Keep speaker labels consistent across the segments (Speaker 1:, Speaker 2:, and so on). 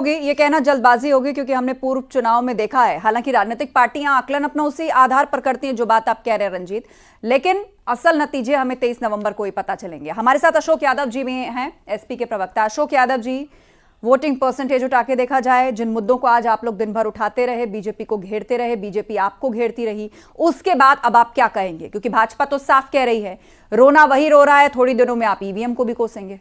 Speaker 1: होगी, ये कहना जल्दबाजी होगी क्योंकि हमने पूर्व चुनाव में देखा है। हालांकि राजनीतिक पार्टियां आकलन अपना उसी आधार पर करती हैं जो बात आप कह रहे हैं रंजीत, लेकिन असल नतीजे हमें 23 नवंबर को ही पता चलेंगे। हमारे साथ अशोक यादव जी भी हैं, एसपी के प्रवक्ता। अशोक यादव जी, वोटिंग परसेंटेज उठा के देखा जाए, जिन मुद्दों को आज आप लोग दिन भर उठाते रहे, बीजेपी को घेरते रहे, बीजेपी आपको घेरती रही, उसके बाद अब आप क्या कहेंगे? क्योंकि भाजपा तो साफ कह रही है रोना वही रो रहा है, थोड़ी दिनों में आप ईवीएम को भी कोसेंगे।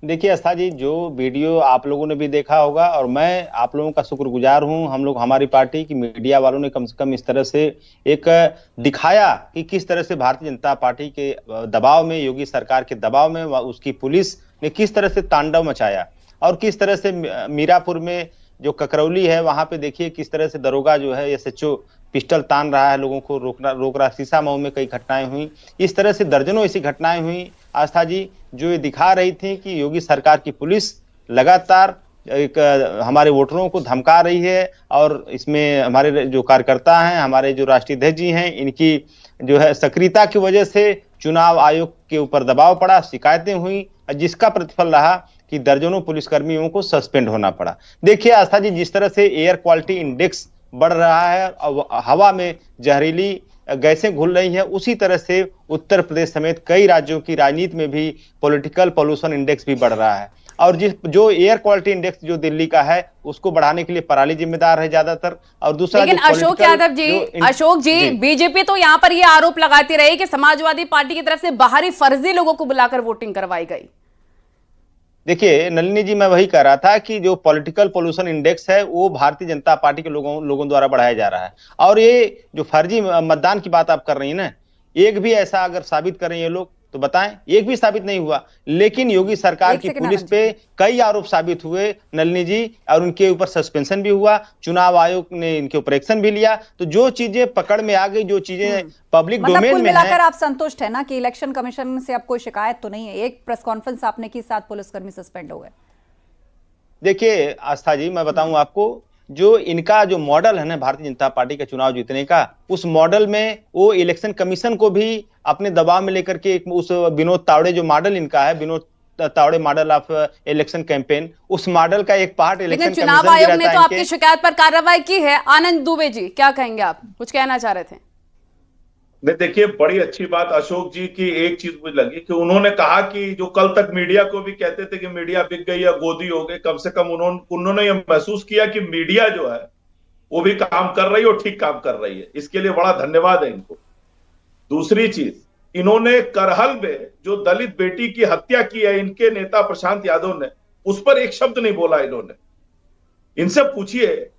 Speaker 2: देखिए आस्था जी, जो वीडियो आप लोगों ने भी देखा होगा और मैं आप लोगों का शुक्रगुजार हूं, हम लोग हमारी पार्टी की मीडिया वालों ने कम से कम इस तरह से एक दिखाया कि किस तरह से भारतीय जनता पार्टी के दबाव में, योगी सरकार के दबाव में उसकी पुलिस ने किस तरह से तांडव मचाया और किस तरह से मीरापुर में जो ककरौली है वहां पे देखिए किस तरह से दरोगा जो है एसएचओ पिस्टल तान रहा है, लोगों को रोक रहा। शीशा मऊ में कई घटनाएं हुई, इस तरह से दर्जनों ऐसी घटनाएं हुई आस्था जी, जो ये दिखा रही थी कि योगी सरकार की पुलिस लगातार एक हमारे वोटरों को धमका रही है। और इसमें हमारे जो कार्यकर्ता हैं, हमारे जो राष्ट्रीय अध्यक्ष जी हैं, इनकी जो है सक्रियता की वजह से चुनाव आयोग के ऊपर दबाव पड़ा, शिकायतें हुई, जिसका प्रतिफल रहा कि दर्जनों पुलिसकर्मियों को सस्पेंड होना पड़ा। देखिए आस्था जी, जिस तरह से एयर क्वालिटी इंडेक्स बढ़ रहा है और हवा में जहरीली गैसें घुल रही हैं, उसी तरह से उत्तर प्रदेश समेत कई राज्यों की राजनीति में भी पॉलिटिकल पोल्यूशन इंडेक्स भी बढ़ रहा है। और जो एयर क्वालिटी इंडेक्स जो दिल्ली का है, उसको बढ़ाने के लिए पराली जिम्मेदार है ज्यादातर। और दूसरा,
Speaker 1: लेकिन अशोक जी, बीजेपी तो यहाँ पर ये आरोप लगाती रही कि समाजवादी पार्टी की तरफ से बाहरी फर्जी लोगों को बुलाकर वोटिंग करवाई गई।
Speaker 2: देखिए नलिनी जी, मैं वही कह रहा था कि जो पॉलिटिकल पोल्यूशन इंडेक्स है वो भारतीय जनता पार्टी के लोगों द्वारा बढ़ाया जा रहा है। और ये जो फर्जी मतदान की बात आप कर रही हैं ना, एक भी ऐसा अगर साबित करें ये लोग तो बताएं, एक भी साबित नहीं हुआ। लेकिन योगी सरकार की पुलिस पे कई आरोप साबित हुए नलिनी जी, और उनके ऊपर सस्पेंशन भी हुआ, चुनाव आयोग ने इनके ऊपर एक्शन भी लिया। तो जो चीजें पकड़ में आ गई, जो चीजें पब्लिक डोमेन में
Speaker 1: मिलाकर आप संतुष्ट है ना कि इलेक्शन कमीशन से अब कोई शिकायत तो नहीं है? एक प्रेस कॉन्फ्रेंस आपने की, 7 पुलिसकर्मी सस्पेंड हो गए।
Speaker 2: देखिए आस्था जी, मैं बताऊं आपको, जो इनका जो मॉडल है ना भारतीय जनता पार्टी का चुनाव जीतने का, उस मॉडल में वो इलेक्शन कमीशन को भी अपने दबाव में लेकर के उस विनोद तावड़े जो मॉडल इनका है, Vinod Tawde model of election campaign, उस मॉडल का एक पार्ट इलेक्शन कमीशन
Speaker 1: चुनाव आयोग ने तो आपकी शिकायत पर कार्रवाई की है। आनंद दुबे जी, क्या कहेंगे आप? कुछ कहना चाह रहे थे।
Speaker 3: नहीं, देखिए बड़ी अच्छी बात अशोक जी की एक चीज मुझे लगी कि उन्होंने कहा कि जो कल तक मीडिया को भी कहते थे कि मीडिया बिक गई या गोदी हो गई, कम से कम उन्होंने ये महसूस किया कि मीडिया जो है वो भी काम कर रही है और ठीक काम कर रही है। इसके लिए बड़ा धन्यवाद है इनको। दूसरी चीज, इन्होंने करहल में जो दलित बेटी की हत्या की है इनके नेता प्रशांत यादव ने, उस पर एक शब्द नहीं बोला इन्होंने। इनसे पूछिए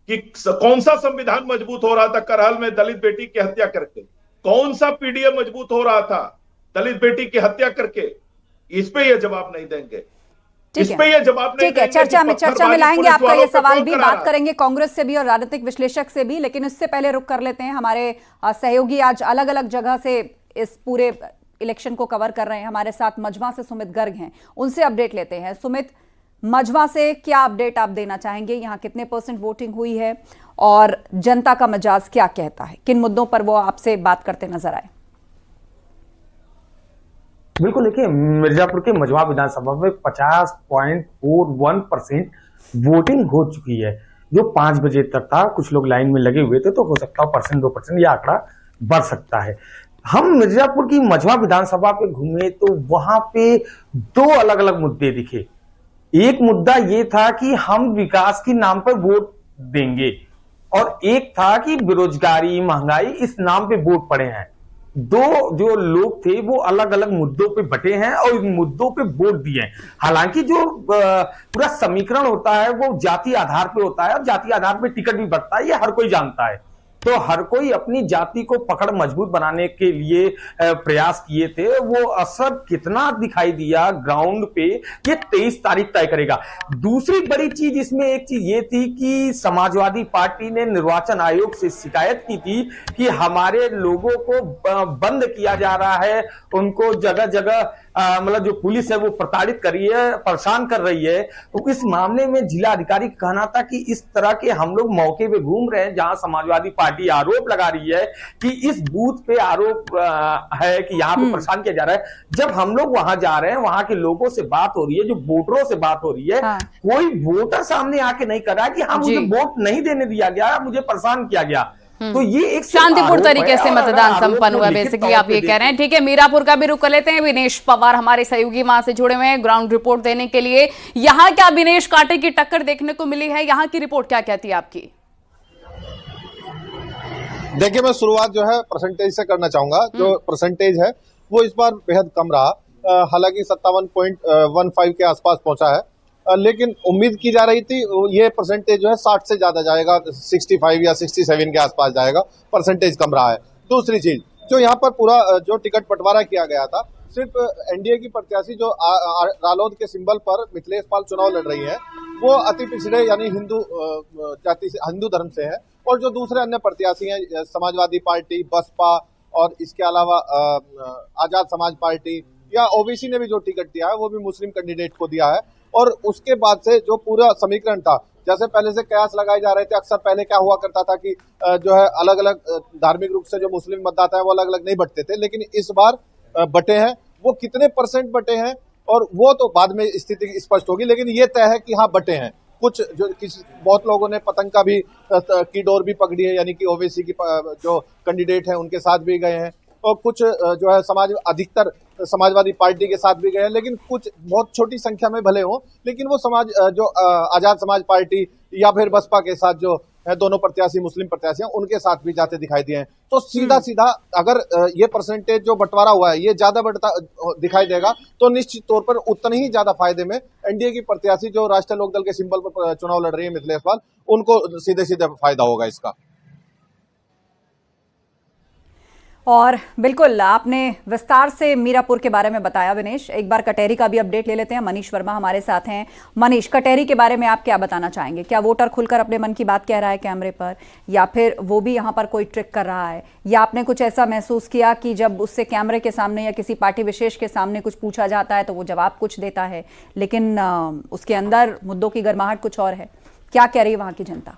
Speaker 3: कि कौन सा संविधान मजबूत हो रहा था करहल में दलित बेटी की हत्या करके? कौन सा पीडीए मजबूत हो रहा था दलित बेटी की हत्या करके? इस पे ये जवाब नहीं देंगे। इस पे ये जवाब नहीं देंगे।
Speaker 1: चर्चा में लाएंगे आपका ये सवाल भी, बात करेंगे कांग्रेस से भी और राजनीतिक विश्लेषक से भी, लेकिन इससे पहले रुक कर लेते हैं। हमारे सहयोगी आज अलग अलग जगह से इस पूरे इलेक्शन को कवर कर रहे हैं। हमारे साथ मझवा से सुमित गर्ग हैं, उनसे अपडेट लेते हैं। सुमित, मझवा से क्या अपडेट आप देना चाहेंगे? यहाँ कितने % वोटिंग हुई है और जनता का मिजाज क्या कहता है? किन मुद्दों पर वो आपसे बात करते नजर आए?
Speaker 4: बिल्कुल, देखिए मिर्जापुर के मझवा विधानसभा में 50.41% वोटिंग हो चुकी है, जो 5 बजे तक था। कुछ लोग लाइन में लगे हुए थे, तो हो सकता है 1% 2% यह आंकड़ा बढ़ सकता है। हम मिर्जापुर की मझवा विधानसभा पे घूमे तो वहां पे 2 अलग अलग मुद्दे दिखे। एक मुद्दा ये था कि हम विकास के नाम पर वोट देंगे, और एक था कि बेरोजगारी, महंगाई, इस नाम पे वोट पड़े हैं। 2 जो लोग थे वो अलग अलग मुद्दों पे बटे हैं और इन मुद्दों पे वोट दिए हैं। हालांकि जो पूरा समीकरण होता है वो जाति आधार पे होता है और जाति आधार पे टिकट भी बढ़ता है, ये हर कोई जानता है। तो हर कोई अपनी जाति को पकड़ मजबूत बनाने के लिए प्रयास किए थे। वो असर कितना दिखाई दिया ग्राउंड पे, ये 23 तारीख तय करेगा। दूसरी बड़ी चीज इसमें एक चीज ये थी कि समाजवादी पार्टी ने निर्वाचन आयोग से शिकायत की थी कि हमारे लोगों को बंद किया जा रहा है, उनको जगह जगह मतलब जो पुलिस है वो प्रताड़ित कर रही है, परेशान कर रही है। तो इस मामले में जिला अधिकारी का कहना था कि इस तरह के हम लोग मौके पे घूम रहे हैं जहां समाजवादी पार्टी आरोप लगा रही है कि इस बूथ पे आरोप है कि यहाँ पे परेशान किया जा रहा है। जब हम लोग वहां जा रहे हैं, वहां के लोगों से बात हो रही है, जो वोटरों से बात हो रही है,
Speaker 1: हाँ।
Speaker 4: कोई वोटर सामने आके नहीं कर रहा है कि हाँ मुझे वोट नहीं देने दिया गया, मुझे परेशान किया गया। तो ये एक
Speaker 5: शांतिपूर्ण तरीके से मतदान संपन्न हुआ, बेसिकली आप ये कह रहे हैं। ठीक है, मीरापुर का भी रुख कर लेते हैं। विनेश पवार हमारे सहयोगी वहां से जुड़े हुए हैं ग्राउंड रिपोर्ट देने के लिए। यहाँ क्या विनेश कांटे की टक्कर देखने को मिली है? यहाँ की रिपोर्ट क्या कहती है आपकी?
Speaker 6: देखिए, मैं शुरुआत जो है परसेंटेज से करना चाहूंगा। जो परसेंटेज है वो इस बार बेहद कम रहा, हालांकि 57.15 के आसपास पहुंचा है, लेकिन उम्मीद की जा रही थी ये परसेंटेज जो है 60 से ज्यादा जाएगा, 65 या 67 के आसपास जाएगा। परसेंटेज कम रहा है। दूसरी चीज, जो यहाँ पर पूरा जो टिकट बंटवारा किया गया था, सिर्फ एनडीए की प्रत्याशी जो रालोद के सिंबल पर मिथिलेश पाल चुनाव लड़ रही है, वो अति पिछड़े यानी हिंदू जाति से, हिंदू धर्म से है। और जो दूसरे अन्य प्रत्याशी हैं, समाजवादी पार्टी, बसपा और इसके अलावा आजाद समाज पार्टी या ओबीसी ने भी जो टिकट दिया है वो भी मुस्लिम कैंडिडेट को दिया है। और उसके बाद से जो पूरा समीकरण था, जैसे पहले से कयास लगाए जा रहे थे, अक्सर पहले क्या हुआ करता था कि जो है अलग अलग धार्मिक रूप से जो मुस्लिम मतदाता है वो अलग अलग नहीं बंटते थे, लेकिन इस बार बटे हैं। वो कितने परसेंट बटे हैं और वो तो बाद में स्थिति स्पष्ट होगी, लेकिन ये तय है कि हाँ बटे हैं। कुछ जो बहुत लोगों ने पतंग का भी की डोर भी पकड़ी है, यानी कि ओवैसी की जो कैंडिडेट है उनके साथ भी गए हैं, और कुछ जो है अधिकतर समाजवादी पार्टी के साथ भी गए हैं, लेकिन कुछ बहुत छोटी संख्या में भले हो, लेकिन वो जो आजाद समाज पार्टी या फिर बसपा के साथ जो है दोनों प्रत्याशी मुस्लिम प्रत्याशी हैं उनके साथ भी जाते दिखाई दिए हैं। तो सीधा सीधा अगर ये परसेंटेज जो बंटवारा हुआ है ये ज्यादा बढ़ता दिखाई देगा तो निश्चित तौर पर उतने ही ज्यादा फायदे में एनडीए की प्रत्याशी जो राष्ट्रीय लोकदल के सिंबल पर चुनाव लड़ रही है मिथिलेश पाल, उनको सीधे सीधे फायदा होगा इसका।
Speaker 1: और बिल्कुल आपने विस्तार से मीरापुर के बारे में बताया विनेश। एक बार कटेहरी का भी अपडेट ले लेते हैं। मनीष वर्मा हमारे साथ हैं। मनीष, कटेहरी के बारे में आप क्या बताना चाहेंगे? क्या वोटर खुलकर अपने मन की बात कह रहा है कैमरे पर, या फिर वो भी यहाँ पर कोई ट्रिक कर रहा है, या आपने कुछ ऐसा महसूस किया कि जब उससे कैमरे के सामने या किसी पार्टी विशेष के सामने कुछ पूछा जाता है तो वो जवाब कुछ देता है, लेकिन उसके अंदर मुद्दों की गर्माहट कुछ और है? क्या कह रही है वहाँ की जनता?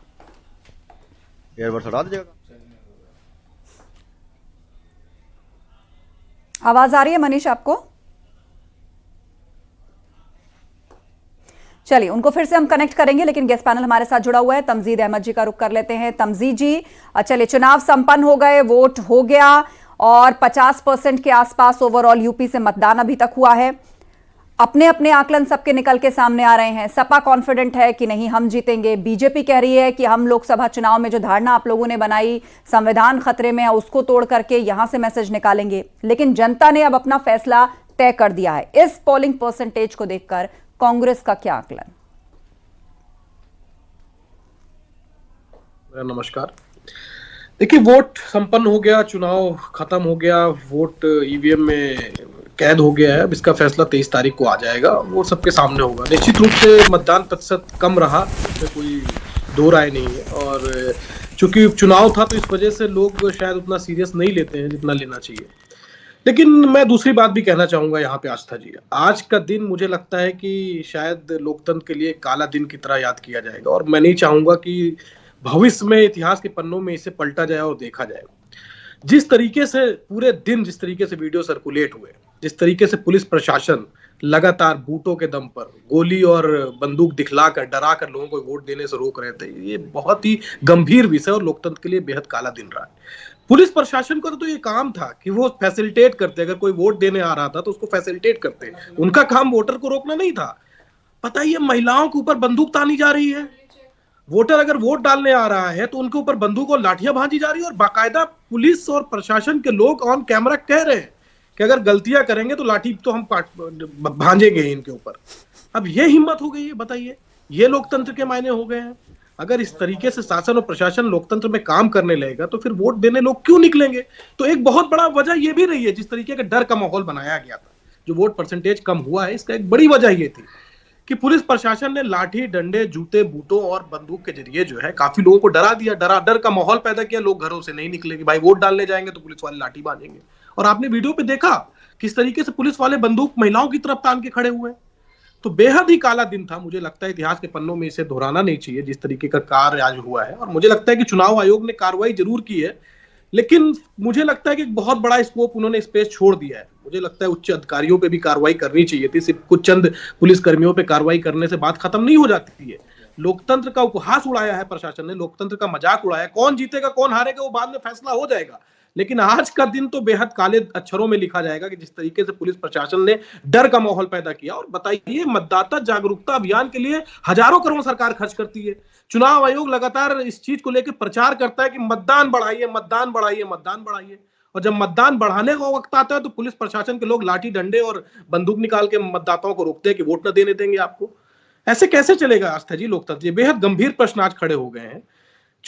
Speaker 1: आवाज आ रही है मनीष आपको? चलिए, उनको फिर से हम कनेक्ट करेंगे, लेकिन गेस्ट पैनल हमारे साथ जुड़ा हुआ है। तमजीद अहमद जी का रुख कर लेते हैं। तमजीद जी, चलिए, चुनाव संपन्न हो गए, वोट हो गया और 50% के आसपास ओवरऑल यूपी से मतदान अभी तक हुआ है। अपने अपने आकलन सबके निकल के सामने आ रहे हैं। सपा कॉन्फिडेंट है कि नहीं हम जीतेंगे, बीजेपी कह रही है कि हम लोकसभा चुनाव में जो धारणा आप लोगों ने बनाई, संविधान खतरे में है, उसको तोड़ करके यहां से मैसेज निकालेंगे। लेकिन जनता ने अब अपना फैसला तय कर दिया है। इस पोलिंग परसेंटेज को देखकर कांग्रेस का क्या आकलन?
Speaker 7: नमस्कार। देखिए, वोट संपन्न हो गया, चुनाव खत्म हो गया, वोट ईवीएम में कैद हो गया है। अब इसका फैसला 23 तारीख को आ जाएगा, वो सबके सामने होगा। निश्चित रूप से मतदान प्रतिशत कम रहा, इसमें कोई दो राय नहीं है। और चूंकि चुनाव था तो इस वजह से लोग शायद उतना सीरियस नहीं लेते हैं जितना लेना चाहिए। लेकिन मैं दूसरी बात भी कहना चाहूंगा यहाँ पे आस्था जी, आज का दिन मुझे लगता है कि शायद लोकतंत्र के लिए काला दिन की तरह याद किया जाएगा, और मैं नहीं चाहूंगा कि भविष्य में इतिहास के पन्नों में इसे पलटा जाए और देखा जाए। जिस तरीके से पूरे दिन, जिस तरीके से वीडियो सर्कुलेट हुए, जिस तरीके से पुलिस प्रशासन लगातार बूटों के दम पर गोली और बंदूक दिखलाकर, डराकर लोगों को वोट देने से रोक रहे थे, ये बहुत ही गंभीर विषय और लोकतंत्र के लिए बेहद काला दिन रहा है। पुलिस प्रशासन का तो ये काम था कि वो फैसिलिटेट करते, अगर कोई वोट देने आ रहा था तो उसको फैसिलिटेट करते, उनका काम वोटर को रोकना नहीं था। पता ही है, महिलाओं के ऊपर बंदूक तानी जा रही है। वोटर अगर वोट डालने आ रहा है तो उनके ऊपर बंदूक और लाठियां भांजी जा रही है, और बाकायदा पुलिस और प्रशासन के लोग ऑन कैमरा कह रहे हैं कि अगर गलतियां करेंगे तो लाठी तो हम भांजेंगे इनके ऊपर। अब ये हिम्मत हो गई है, बताइए, ये लोकतंत्र के मायने हो गए हैं। अगर इस तरीके से शासन और प्रशासन लोकतंत्र में काम करने लगेगा तो फिर वोट देने लोग क्यों निकलेंगे? तो एक बहुत बड़ा वजह ये भी रही है, जिस तरीके का डर का माहौल बनाया गया था, जो वोट परसेंटेज कम हुआ है, इसका एक बड़ी वजह ये थी कि पुलिस प्रशासन ने लाठी, डंडे, जूते, बूटों और बंदूक के जरिए जो है काफी लोगों को डरा दिया, डर का माहौल पैदा किया। लोग घरों से नहीं निकलेंगे, भाई वोट डालने जाएंगे तो पुलिस वाले लाठी बांधेंगे। और आपने वीडियो पे देखा किस तरीके से पुलिस वाले बंदूक महिलाओं की तरफ तान के खड़े हुए हैं। तो बेहद ही काला दिन था। मुझे लगता है इतिहास के पन्नों में इसे दोहराना नहीं चाहिए जिस तरीके का कार्य आज हुआ है। और मुझे लगता है कि चुनाव आयोग ने कार्रवाई जरूर की है, लेकिन मुझे लगता है कि एक बहुत बड़ा स्कोप उन्होंने स्पेस छोड़ दिया है। मुझे लगता है उच्च अधिकारियों पे भी कार्रवाई करनी चाहिए थी। सिर्फ कुछ चंद पुलिस कर्मियों पे कार्रवाई करने से बात खत्म नहीं हो जाती है। लोकतंत्र का उपहास उड़ाया है प्रशासन ने, लोकतंत्र का मजाक उड़ाया। कौन जीतेगा कौन हारेगा वो बाद में फैसला हो जाएगा, लेकिन आज का दिन तो बेहद काले अक्षरों में लिखा जाएगा कि जिस तरीके से पुलिस प्रशासन ने डर का माहौल पैदा किया। और बताइए, मतदाता जागरूकता अभियान के लिए हजारों करोड़ सरकार खर्च करती है। चुनाव आयोग लगातार इस चीज को लेकर प्रचार करता है कि मतदान बढ़ाइए, मतदान बढ़ाइए, मतदान बढ़ाइए। और जब मतदान बढ़ाने का वक्त आता है तो पुलिस प्रशासन के लोग लाठी डंडे और बंदूक निकाल के मतदाताओं को रोकते हैं कि वोट न देने देंगे आपको। ऐसे कैसे चलेगा आस्था जी लोकतंत्र? ये बेहद गंभीर प्रश्न आज खड़े हो गए हैं।